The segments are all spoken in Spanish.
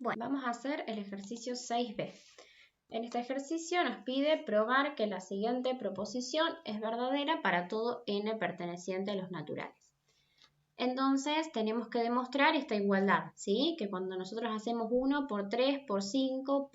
Bueno, vamos a hacer el ejercicio 6b. En este ejercicio nos pide probar que la siguiente proposición es verdadera para todo n perteneciente a los naturales. Entonces tenemos que demostrar esta igualdad, ¿sí? Que cuando nosotros hacemos 1 por 3, por 5,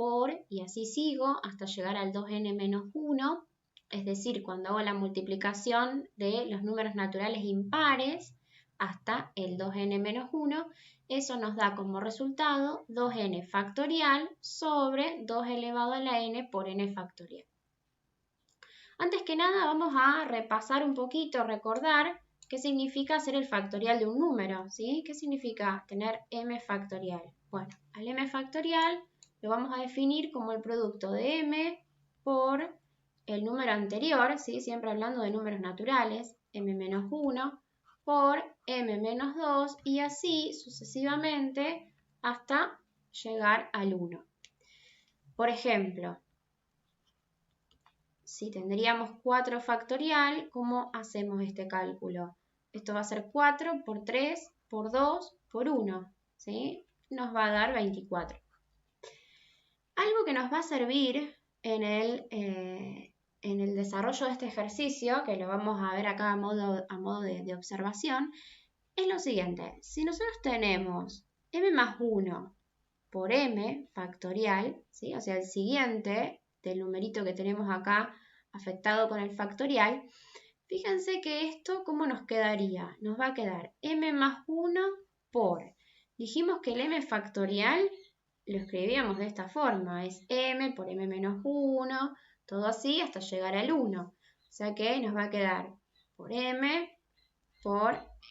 y así sigo hasta llegar al 2n menos 1, es decir, cuando hago la multiplicación de los números naturales impares hasta el 2n menos 1, eso nos da como resultado 2n factorial sobre 2 elevado a la n por n factorial. Antes que nada vamos a repasar un poquito, recordar qué significa hacer el factorial de un número, ¿sí? ¿Qué significa tener m factorial? Bueno, al m factorial lo vamos a definir como el producto de m por el número anterior, ¿sí? Siempre hablando de números naturales, m menos 1, por m menos 2 y así sucesivamente hasta llegar al 1. Por ejemplo, si tendríamos 4 factorial, ¿cómo hacemos este cálculo? Esto va a ser 4 por 3 por 2 por 1, ¿sí? Nos va a dar 24. Algo que nos va a servir en el desarrollo de este ejercicio, que lo vamos a ver acá a modo de observación, es lo siguiente. Si nosotros tenemos m más 1 por m factorial, ¿sí? O sea, el siguiente del numerito que tenemos acá afectado con el factorial, fíjense que esto, ¿cómo nos quedaría? Nos va a quedar m más 1 por, dijimos que el m factorial lo escribíamos de esta forma, es m por m menos 1, todo así hasta llegar al 1. O sea que nos va a quedar por m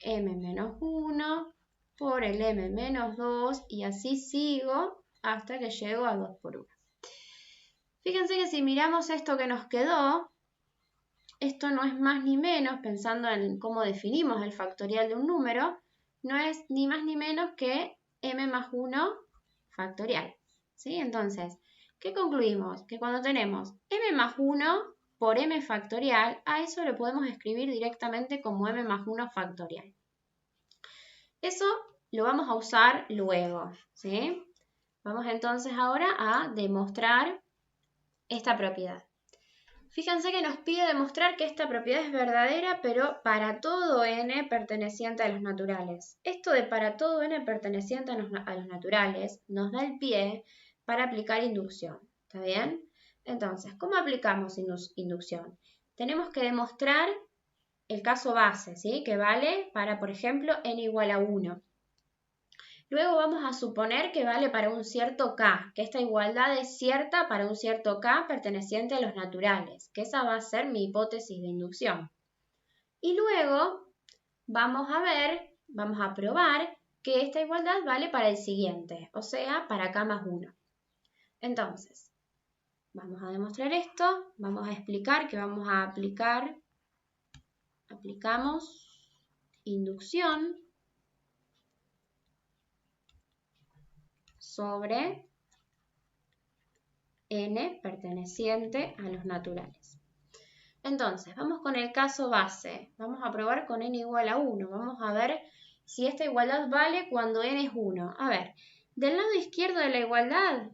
menos 1 por el m menos 2 y así sigo hasta que llego a 2 por 1. Fíjense que si miramos esto que nos quedó, esto no es más ni menos, pensando en cómo definimos el factorial de un número, no es ni más ni menos que m más 1 factorial, ¿sí? Entonces, ¿qué concluimos? Que cuando tenemos m más 1 por m factorial, a eso lo podemos escribir directamente como m más 1 factorial. Eso lo vamos a usar luego, ¿sí? Vamos entonces ahora a demostrar esta propiedad. Fíjense que nos pide demostrar que esta propiedad es verdadera, pero para todo n perteneciente a los naturales. Esto de para todo n perteneciente a los naturales nos da el pie para aplicar inducción, ¿está bien? Entonces, ¿cómo aplicamos inducción? Tenemos que demostrar el caso base, ¿sí? Que vale para, por ejemplo, n igual a 1. Luego vamos a suponer que vale para un cierto k, que esta igualdad es cierta para un cierto k perteneciente a los naturales, que esa va a ser mi hipótesis de inducción. Y luego vamos a probar que esta igualdad vale para el siguiente, o sea, para k más 1. Entonces, vamos a demostrar esto, vamos a explicar que vamos a aplicamos inducción sobre n perteneciente a los naturales. Entonces, vamos con el caso base. Vamos a probar con n igual a 1. Vamos a ver si esta igualdad vale cuando n es 1. A ver, del lado izquierdo de la igualdad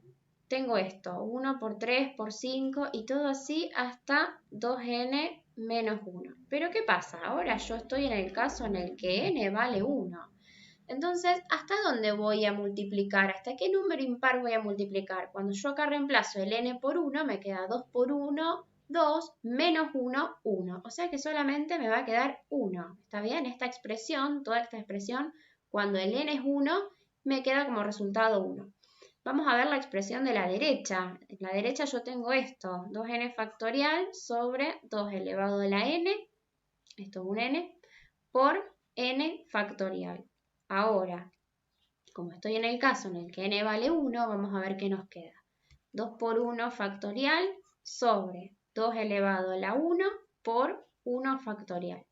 tengo esto, 1 por 3 por 5 y todo así hasta 2n menos 1. Pero ¿qué pasa? Ahora yo estoy en el caso en el que n vale 1. Entonces, ¿hasta dónde voy a multiplicar? ¿Hasta qué número impar voy a multiplicar? Cuando yo acá reemplazo el n por 1, me queda 2 por 1, 2, menos 1, 1. O sea que solamente me va a quedar 1. ¿Está bien? Esta expresión, toda esta expresión, cuando el n es 1, me queda como resultado 1. Vamos a ver la expresión de la derecha. En la derecha yo tengo esto, 2n factorial sobre 2 elevado a la n, esto es un n, por n factorial. Ahora, como estoy en el caso en el que n vale 1, vamos a ver qué nos queda. 2 por 1 factorial sobre 2 elevado a la 1 por 1 factorial.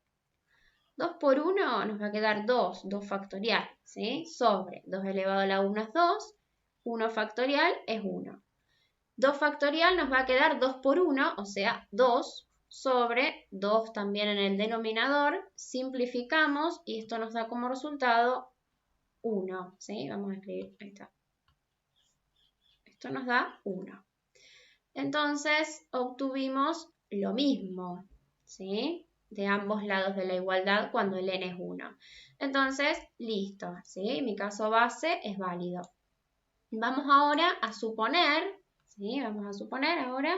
2 por 1 nos va a quedar 2 factorial, ¿sí? Sobre 2 elevado a la 1 es 2, 1 factorial es 1. 2 factorial nos va a quedar 2 por 1, o sea, 2 sobre 2 también en el denominador, simplificamos y esto nos da como resultado 1, ¿sí? Vamos a escribir, ahí está. Esto nos da 1. Entonces, obtuvimos lo mismo, ¿sí? De ambos lados de la igualdad cuando el n es 1. Entonces, listo, ¿sí? Mi caso base es válido. Vamos ahora a suponer, ¿sí? Vamos a suponer ahora,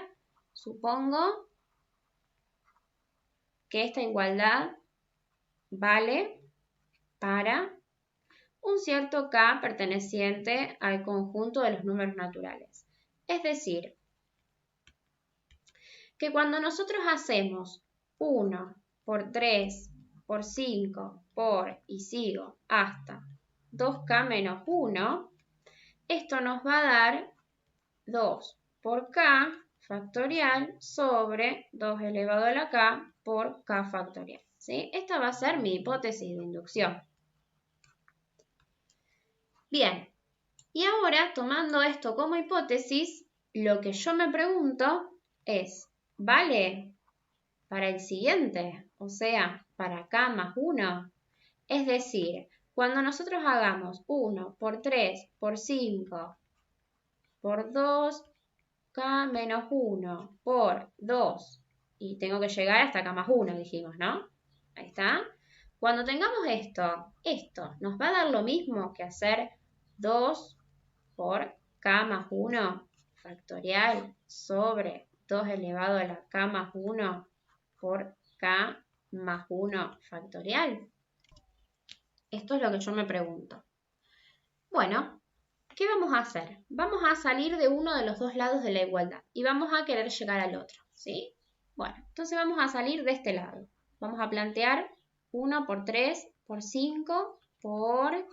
supongo que esta igualdad vale para un cierto k perteneciente al conjunto de los números naturales. Es decir, que cuando nosotros hacemos 1 por 3 por 5 por y sigo hasta 2k menos 1, esto nos va a dar 2 por k factorial sobre 2 elevado a la k por k factorial, ¿sí? Esta va a ser mi hipótesis de inducción. Bien, y ahora tomando esto como hipótesis, lo que yo me pregunto es, ¿vale para el siguiente? O sea, para k más 1. Es decir, cuando nosotros hagamos 1 por 3 por 5 por 2k menos 1 por 2 y tengo que llegar hasta k más 1, dijimos, ¿no? Ahí está. Cuando tengamos esto nos va a dar lo mismo que hacer 2 por k más 1 factorial sobre 2 elevado a la k más 1 por k más 1 factorial. Esto es lo que yo me pregunto. Bueno, ¿qué vamos a hacer? Vamos a salir de uno de los dos lados de la igualdad y vamos a querer llegar al otro, ¿sí? Bueno, entonces vamos a salir de este lado. Vamos a plantear 1 por 3 por 5 por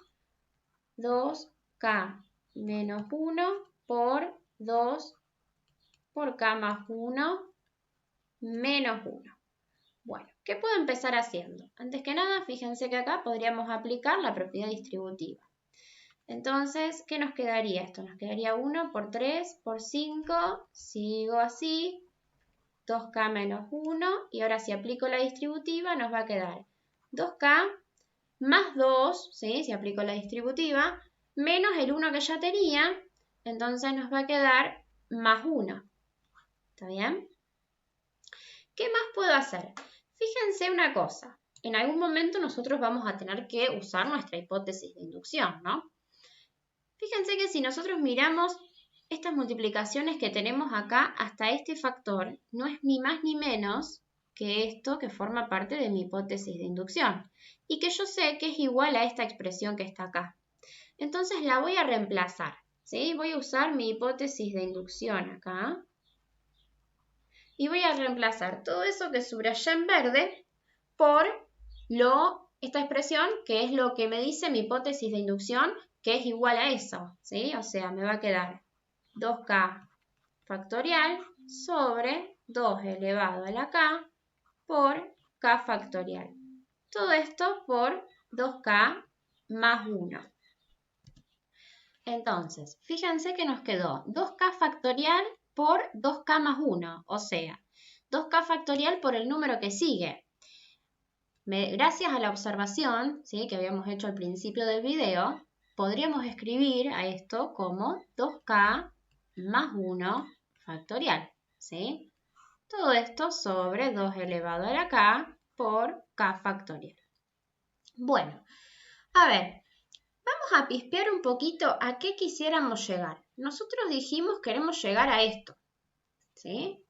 2k menos 1 por 2 por k más 1 menos 1. Bueno, ¿qué puedo empezar haciendo? Antes que nada, fíjense que acá podríamos aplicar la propiedad distributiva. Entonces, ¿qué nos quedaría esto? Nos quedaría 1 por 3 por 5, sigo así, 2k menos 1, y ahora si aplico la distributiva nos va a quedar 2k más 2, ¿sí? Si aplico la distributiva, menos el 1 que ya tenía, entonces nos va a quedar más 1. ¿Está bien? ¿Qué más puedo hacer? Fíjense una cosa, en algún momento nosotros vamos a tener que usar nuestra hipótesis de inducción, ¿no? Fíjense que si nosotros miramos estas multiplicaciones que tenemos acá hasta este factor, no es ni más ni menos que esto que forma parte de mi hipótesis de inducción y que yo sé que es igual a esta expresión que está acá. Entonces la voy a reemplazar, ¿sí? Voy a usar mi hipótesis de inducción acá y voy a reemplazar todo eso que subrayé en verde por esta expresión que es lo que me dice mi hipótesis de inducción, que es igual a eso, ¿sí? O sea, me va a quedar 2k factorial sobre 2 elevado a la k por k factorial. Todo esto por 2k más 1. Entonces, fíjense que nos quedó 2k factorial por 2k más 1, o sea, 2k factorial por el número que sigue. Gracias a la observación, ¿sí?, que habíamos hecho al principio del video, podríamos escribir a esto como 2k más 1 factorial, ¿sí? Todo esto sobre 2 elevado a la k por k factorial. Bueno, a ver, vamos a pispear un poquito a qué quisiéramos llegar. Nosotros dijimos queremos llegar a esto, ¿sí?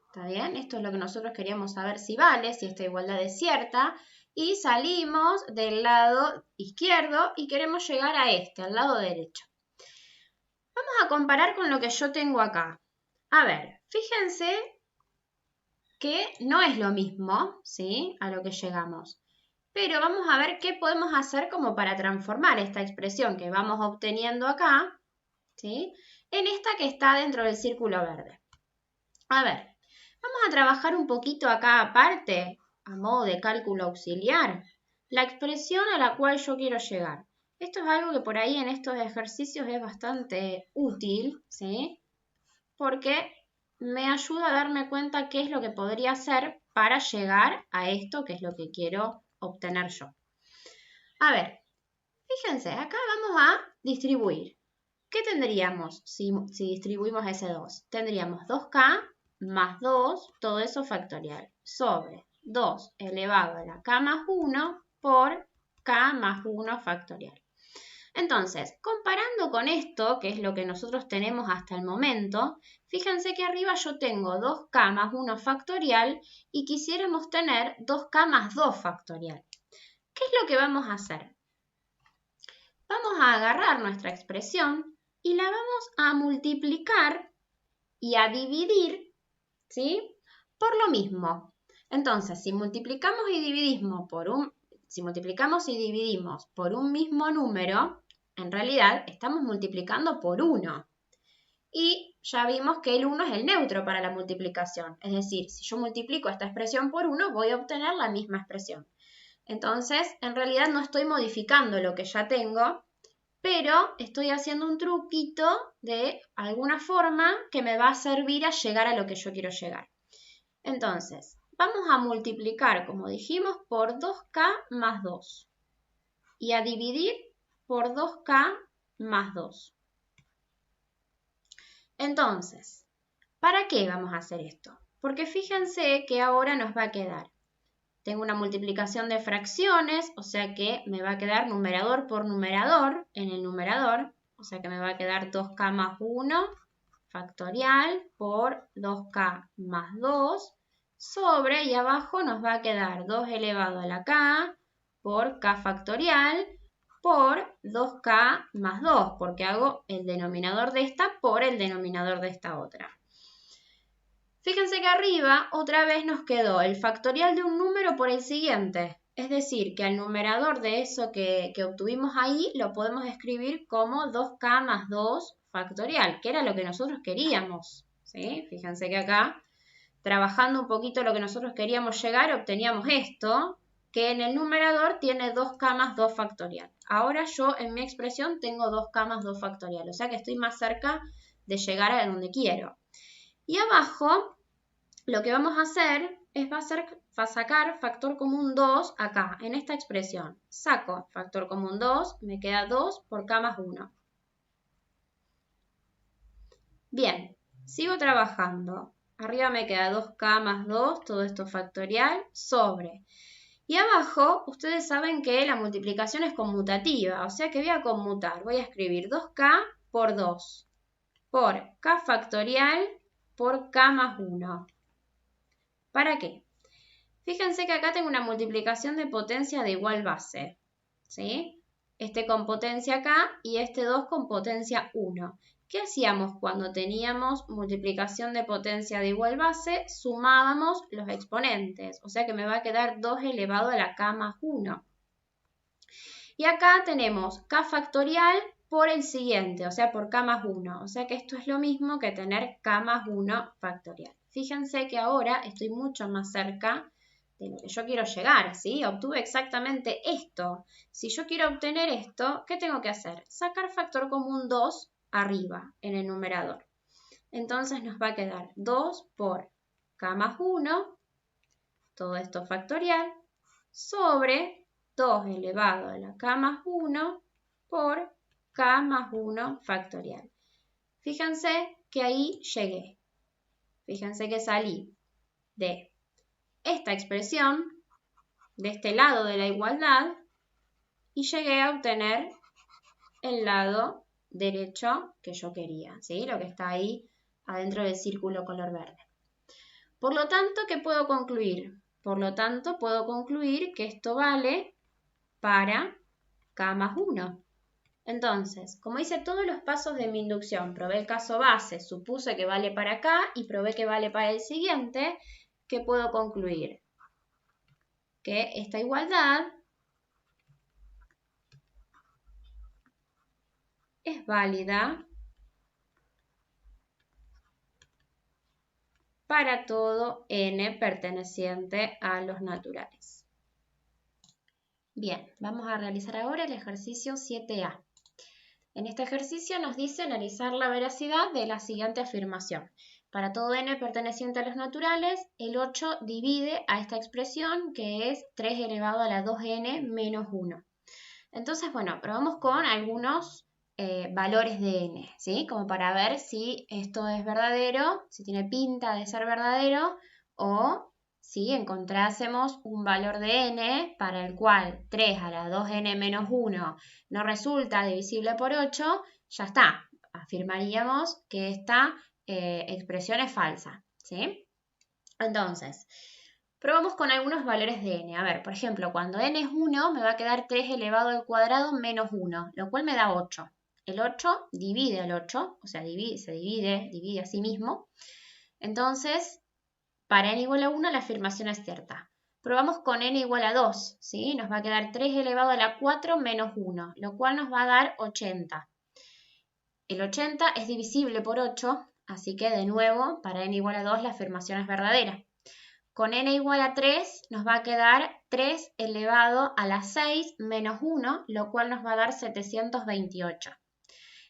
¿Está bien? Esto es lo que nosotros queríamos saber si vale, si esta igualdad es cierta. Y salimos del lado izquierdo y queremos llegar a este, al lado derecho. Vamos a comparar con lo que yo tengo acá. A ver, fíjense que no es lo mismo, ¿sí?, a lo que llegamos. Pero vamos a ver qué podemos hacer como para transformar esta expresión que vamos obteniendo acá, ¿sí?, en esta que está dentro del círculo verde. A ver, vamos a trabajar un poquito acá aparte, a modo de cálculo auxiliar, la expresión a la cual yo quiero llegar. Esto es algo que por ahí en estos ejercicios es bastante útil, ¿sí?, porque me ayuda a darme cuenta qué es lo que podría hacer para llegar a esto que es lo que quiero obtener yo. A ver, fíjense, acá vamos a distribuir. ¿Qué tendríamos si distribuimos ese 2? Tendríamos 2k más 2, todo eso factorial, sobre 2 elevado a la k más 1 por k más 1 factorial. Entonces, comparando con esto, que es lo que nosotros tenemos hasta el momento, fíjense que arriba yo tengo 2k más 1 factorial y quisiéramos tener 2k más 2 factorial. ¿Qué es lo que vamos a hacer? Vamos a agarrar nuestra expresión y la vamos a multiplicar y a dividir, ¿sí?, por lo mismo. Entonces, si multiplicamos y dividimos por un mismo número, en realidad estamos multiplicando por 1. Y ya vimos que el 1 es el neutro para la multiplicación. Es decir, si yo multiplico esta expresión por 1, voy a obtener la misma expresión. Entonces, en realidad no estoy modificando lo que ya tengo, pero estoy haciendo un truquito de alguna forma que me va a servir a llegar a lo que yo quiero llegar. Entonces, vamos a multiplicar, como dijimos, por 2k más 2 y a dividir por 2k más 2. Entonces, ¿para qué vamos a hacer esto? Porque fíjense que ahora nos va a quedar, tengo una multiplicación de fracciones, o sea que me va a quedar numerador por numerador en el numerador, o sea que me va a quedar 2k más 1 factorial por 2k más 2 sobre, y abajo nos va a quedar 2 elevado a la k por k factorial por 2k más 2, porque hago el denominador de esta por el denominador de esta otra. Fíjense que arriba otra vez nos quedó el factorial de un número por el siguiente. Es decir, que al numerador de eso que obtuvimos ahí lo podemos escribir como 2k más 2 factorial, que era lo que nosotros queríamos, ¿sí? Fíjense que acá, trabajando un poquito lo que nosotros queríamos llegar, obteníamos esto, que en el numerador tiene 2k más 2 factorial. Ahora yo en mi expresión tengo 2k más 2 factorial, o sea que estoy más cerca de llegar a donde quiero. Y abajo lo que vamos a hacer es sacar factor común 2 acá, en esta expresión. Saco factor común 2, me queda 2 por k más 1. Bien, sigo trabajando. Arriba me queda 2k más 2, todo esto factorial, sobre. Y abajo, ustedes saben que la multiplicación es conmutativa, o sea que voy a conmutar. Voy a escribir 2k por 2 por k factorial por k más 1. ¿Para qué? Fíjense que acá tengo una multiplicación de potencia de igual base, ¿sí? Este con potencia acá y este 2 con potencia 1. ¿Qué hacíamos cuando teníamos multiplicación de potencia de igual base? Sumábamos los exponentes, o sea que me va a quedar 2 elevado a la k más 1. Y acá tenemos k factorial por el siguiente, o sea, por k más 1. O sea que esto es lo mismo que tener k más 1 factorial. Fíjense que ahora estoy mucho más cerca de lo que yo quiero llegar, ¿sí? Obtuve exactamente esto. Si yo quiero obtener esto, ¿qué tengo que hacer? Sacar factor común 2 arriba, en el numerador. Entonces nos va a quedar 2 por k más 1, todo esto factorial, sobre 2 elevado a la k más 1 por k más 1 factorial. Fíjense que ahí llegué. Fíjense que salí de esta expresión, de este lado de la igualdad, y llegué a obtener el lado derecho que yo quería, ¿sí? Lo que está ahí adentro del círculo color verde. Por lo tanto, ¿qué puedo concluir? Por lo tanto, puedo concluir que esto vale para k más 1. Entonces, como hice todos los pasos de mi inducción, probé el caso base, supuse que vale para acá y probé que vale para el siguiente, ¿qué puedo concluir? Que esta igualdad es válida para todo n perteneciente a los naturales. Bien, vamos a realizar ahora el ejercicio 7a. En este ejercicio nos dice analizar la veracidad de la siguiente afirmación. Para todo n perteneciente a los naturales, el 8 divide a esta expresión que es 3 elevado a la 2n menos 1. Entonces, bueno, probamos con algunos valores de n, ¿sí? Como para ver si esto es verdadero, si tiene pinta de ser verdadero, o si encontrásemos un valor de n para el cual 3 a la 2n menos 1 no resulta divisible por 8, ya está, afirmaríamos que esta expresión es falsa, ¿sí? Entonces, probamos con algunos valores de n. A ver, por ejemplo, cuando n es 1, me va a quedar 3 elevado al cuadrado menos 1, lo cual me da 8. El 8 divide al 8, o sea, se divide a sí mismo. Entonces, para n igual a 1, la afirmación es cierta. Probamos con n igual a 2, ¿sí? Nos va a quedar 3 elevado a la 4 menos 1, lo cual nos va a dar 80. El 80 es divisible por 8, así que de nuevo, para n igual a 2, la afirmación es verdadera. Con n igual a 3 nos va a quedar 3 elevado a la 6 menos 1, lo cual nos va a dar 728.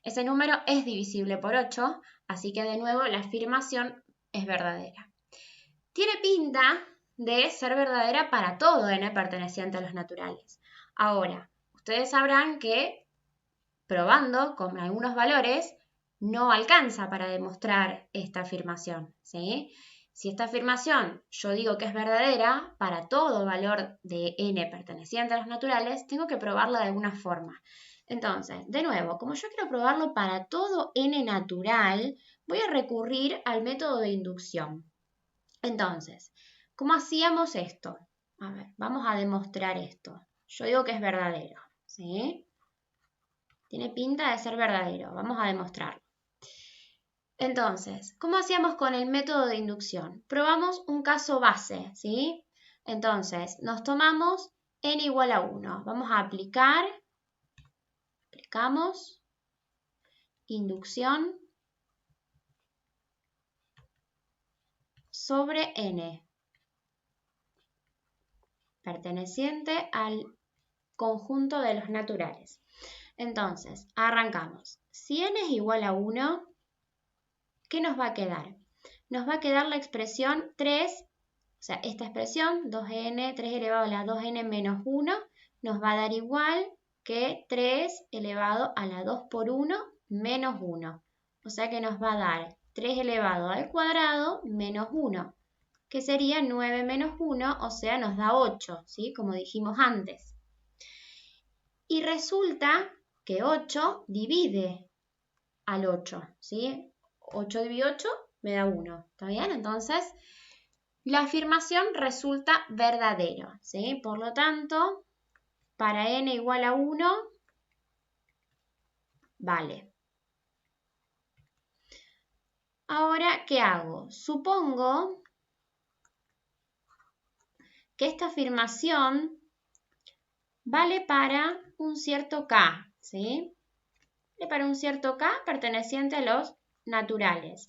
Ese número es divisible por 8, así que de nuevo la afirmación es verdadera. Tiene pinta de ser verdadera para todo n perteneciente a los naturales. Ahora, ustedes sabrán que probando con algunos valores no alcanza para demostrar esta afirmación, ¿sí? Si esta afirmación yo digo que es verdadera para todo valor de n perteneciente a los naturales, tengo que probarla de alguna forma. Entonces, de nuevo, como yo quiero probarlo para todo n natural, voy a recurrir al método de inducción. Entonces, ¿cómo hacíamos esto? A ver, vamos a demostrar esto. Yo digo que es verdadero, ¿sí? Tiene pinta de ser verdadero, vamos a demostrarlo. Entonces, ¿cómo hacíamos con el método de inducción? Probamos un caso base, ¿sí? Entonces, nos tomamos n igual a 1. Vamos a aplicamos, inducción sobre n, perteneciente al conjunto de los naturales. Entonces, arrancamos. Si n es igual a 1, ¿qué nos va a quedar? Nos va a quedar la expresión 3, o sea, esta expresión 2n, 3 elevado a la 2n menos 1, nos va a dar igual que 3 elevado a la 2 por 1 menos 1. O sea que nos va a dar 3 elevado al cuadrado menos 1, que sería 9 menos 1, o sea, nos da 8, ¿sí? Como dijimos antes. Y resulta que 8 divide al 8, ¿sí? 8 dividido 8 me da 1, ¿está bien? Entonces, la afirmación resulta verdadero, ¿sí? Por lo tanto, para n igual a 1, vale. Ahora, ¿qué hago? Supongo que esta afirmación vale para un cierto k, ¿sí? Vale para un cierto k perteneciente a los naturales.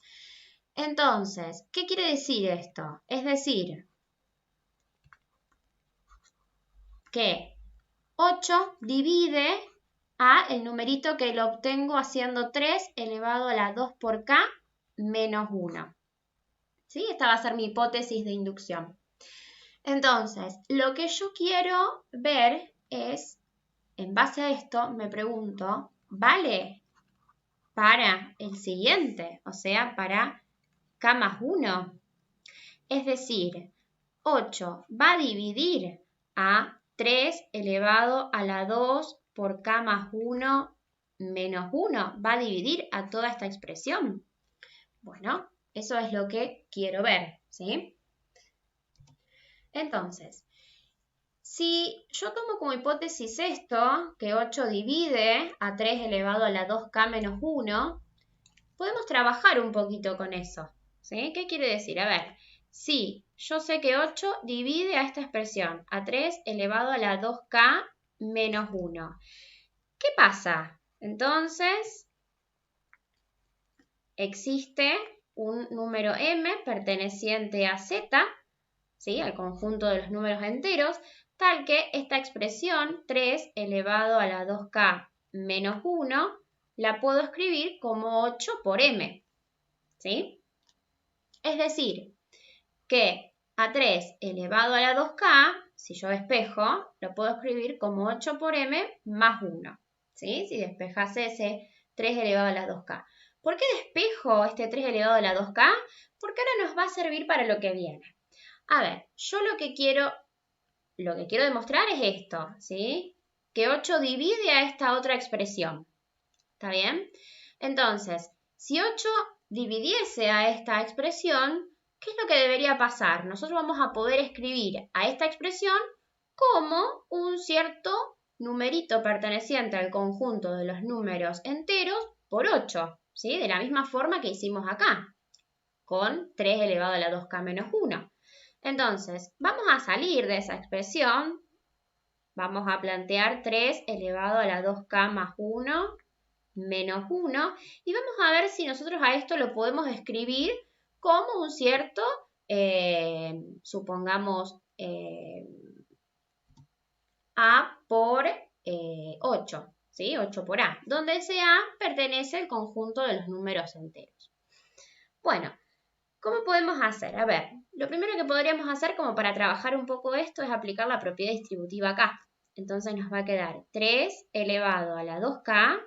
Entonces, ¿qué quiere decir esto? Es decir, que 8 divide a el numerito que lo obtengo haciendo 3 elevado a la 2 por k menos 1. ¿Sí? Esta va a ser mi hipótesis de inducción. Entonces, lo que yo quiero ver es, en base a esto, me pregunto, ¿vale para el siguiente? O sea, para k más 1. Es decir, 8 va a dividir a 3 elevado a la 2 por k más 1 menos 1. Va a dividir a toda esta expresión. Bueno, eso es lo que quiero ver, ¿sí? Entonces, si yo tomo como hipótesis esto, que 8 divide a 3 elevado a la 2k menos 1, podemos trabajar un poquito con eso, ¿sí? ¿Qué quiere decir? A ver, si yo sé que 8 divide a esta expresión, a 3 elevado a la 2k menos 1. ¿Qué pasa? Entonces, existe un número m perteneciente a z, ¿sí? Al conjunto de los números enteros, tal que esta expresión 3 elevado a la 2k menos 1 la puedo escribir como 8 por m, ¿sí? Es decir, que a 3 elevado a la 2k, si yo despejo, lo puedo escribir como 8 por m más 1. ¿sí? Si despejas ese 3 elevado a la 2k. ¿Por qué despejo este 3 elevado a la 2k? Porque ahora nos va a servir para lo que viene. A ver, yo lo que quiero demostrar es esto, ¿sí? Que 8 divide a esta otra expresión. ¿Está bien? Entonces, si 8 dividiese a esta expresión, ¿qué es lo que debería pasar? Nosotros vamos a poder escribir a esta expresión como un cierto numerito perteneciente al conjunto de los números enteros por 8, ¿sí? De la misma forma que hicimos acá, con 3 elevado a la 2k menos 1. Entonces, vamos a salir de esa expresión, vamos a plantear 3 elevado a la 2k más 1 menos 1 y vamos a ver si nosotros a esto lo podemos escribir como un cierto, supongamos, A por 8, ¿sí? 8 por A, donde ese A pertenece al conjunto de los números enteros. Bueno, ¿cómo podemos hacer? A ver, lo primero que podríamos hacer como para trabajar un poco esto es aplicar la propiedad distributiva acá. Entonces nos va a quedar 3 elevado a la 2k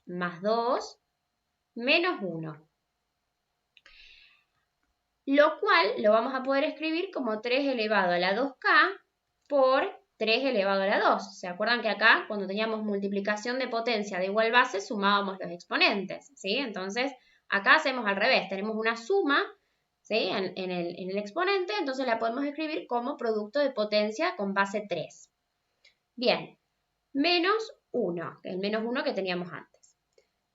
más 2 menos 1. Lo cual lo vamos a poder escribir como 3 elevado a la 2k por 3 elevado a la 2. ¿Se acuerdan que acá, cuando teníamos multiplicación de potencia de igual base, sumábamos los exponentes? ¿Sí? Entonces, acá hacemos al revés. Tenemos una suma, ¿sí? en el exponente, entonces la podemos escribir como producto de potencia con base 3. Bien, menos 1, el menos 1 que teníamos antes.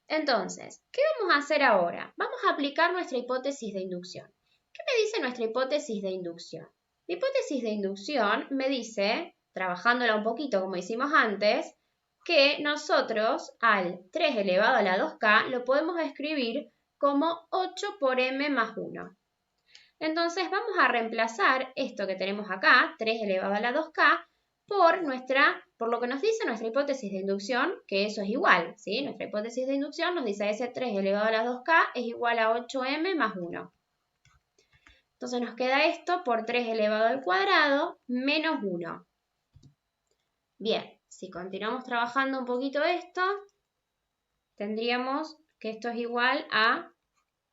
Entonces, ¿qué vamos a hacer ahora? Vamos a aplicar nuestra hipótesis de inducción. ¿Qué me dice nuestra hipótesis de inducción? La hipótesis de inducción me dice, trabajándola un poquito como hicimos antes, que nosotros al 3 elevado a la 2k lo podemos escribir como 8 por m más 1. Entonces vamos a reemplazar esto que tenemos acá, 3 elevado a la 2k, por lo que nos dice nuestra hipótesis de inducción, que eso es igual, ¿sí? Nuestra hipótesis de inducción nos dice ese 3 elevado a la 2k es igual a 8m más 1. Entonces nos queda esto por 3 elevado al cuadrado menos 1. Bien, si continuamos trabajando un poquito esto, tendríamos que esto es igual a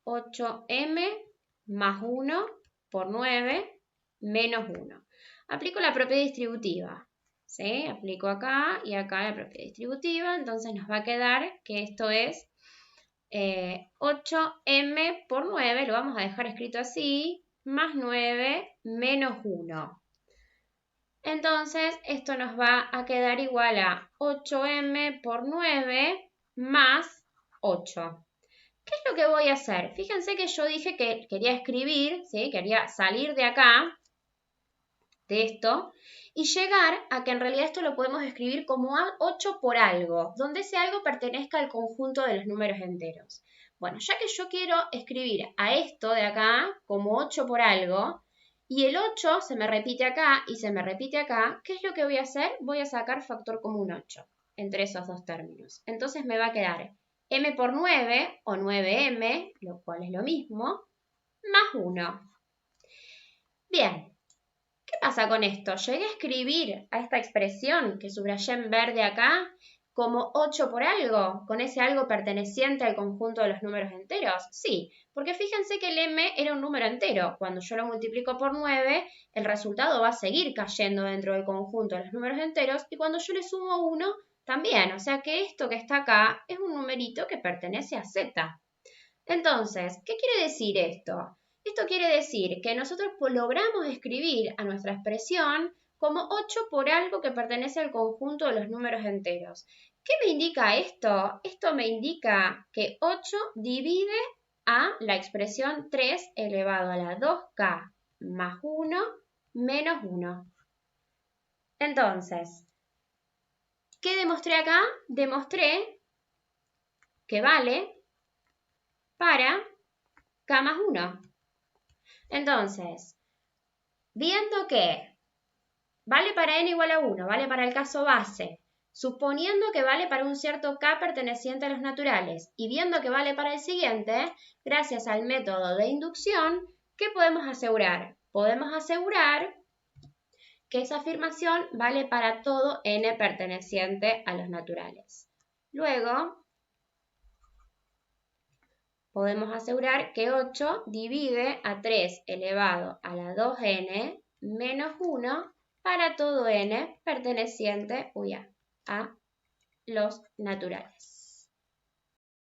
8m más 1 por 9 menos 1. Aplico la propiedad distributiva, ¿sí? Aplico acá y acá la propiedad distributiva, entonces nos va a quedar que esto es 8m por 9, lo vamos a dejar escrito así, más 9 menos 1. Entonces, esto nos va a quedar igual a 8m por 9 más 8. ¿Qué es lo que voy a hacer? Fíjense que yo dije que quería escribir, ¿sí? Quería salir de acá, de esto, y llegar a que en realidad esto lo podemos escribir como 8 por algo, donde ese algo pertenezca al conjunto de los números enteros. Bueno, ya que yo quiero escribir a esto de acá como 8 por algo, y el 8 se me repite acá y se me repite acá, ¿qué es lo que voy a hacer? Voy a sacar factor común 8 entre esos dos términos. Entonces me va a quedar m por 9 o 9m, lo cual es lo mismo, más 1. Bien, ¿qué pasa con esto? Llegué a escribir a esta expresión que subrayé en verde acá como 8 por algo, con ese algo perteneciente al conjunto de los números enteros. Sí, porque fíjense que el m era un número entero. Cuando yo lo multiplico por 9, el resultado va a seguir cayendo dentro del conjunto de los números enteros y cuando yo le sumo 1, también. O sea que esto que está acá es un numerito que pertenece a z. Entonces, ¿qué quiere decir esto? Esto quiere decir que nosotros logramos escribir a nuestra expresión como 8 por algo que pertenece al conjunto de los números enteros. ¿Qué me indica esto? Esto me indica que 8 divide a la expresión 3 elevado a la 2k más 1 menos 1. Entonces, ¿qué demostré acá? Demostré que vale para k más 1. Entonces, viendo que vale para n igual a 1, vale para el caso base, suponiendo que vale para un cierto k perteneciente a los naturales y viendo que vale para el siguiente, gracias al método de inducción, ¿qué podemos asegurar? Podemos asegurar que esa afirmación vale para todo n perteneciente a los naturales. Luego, podemos asegurar que 8 divide a 3 elevado a la 2n menos 1 para todo n perteneciente a los naturales.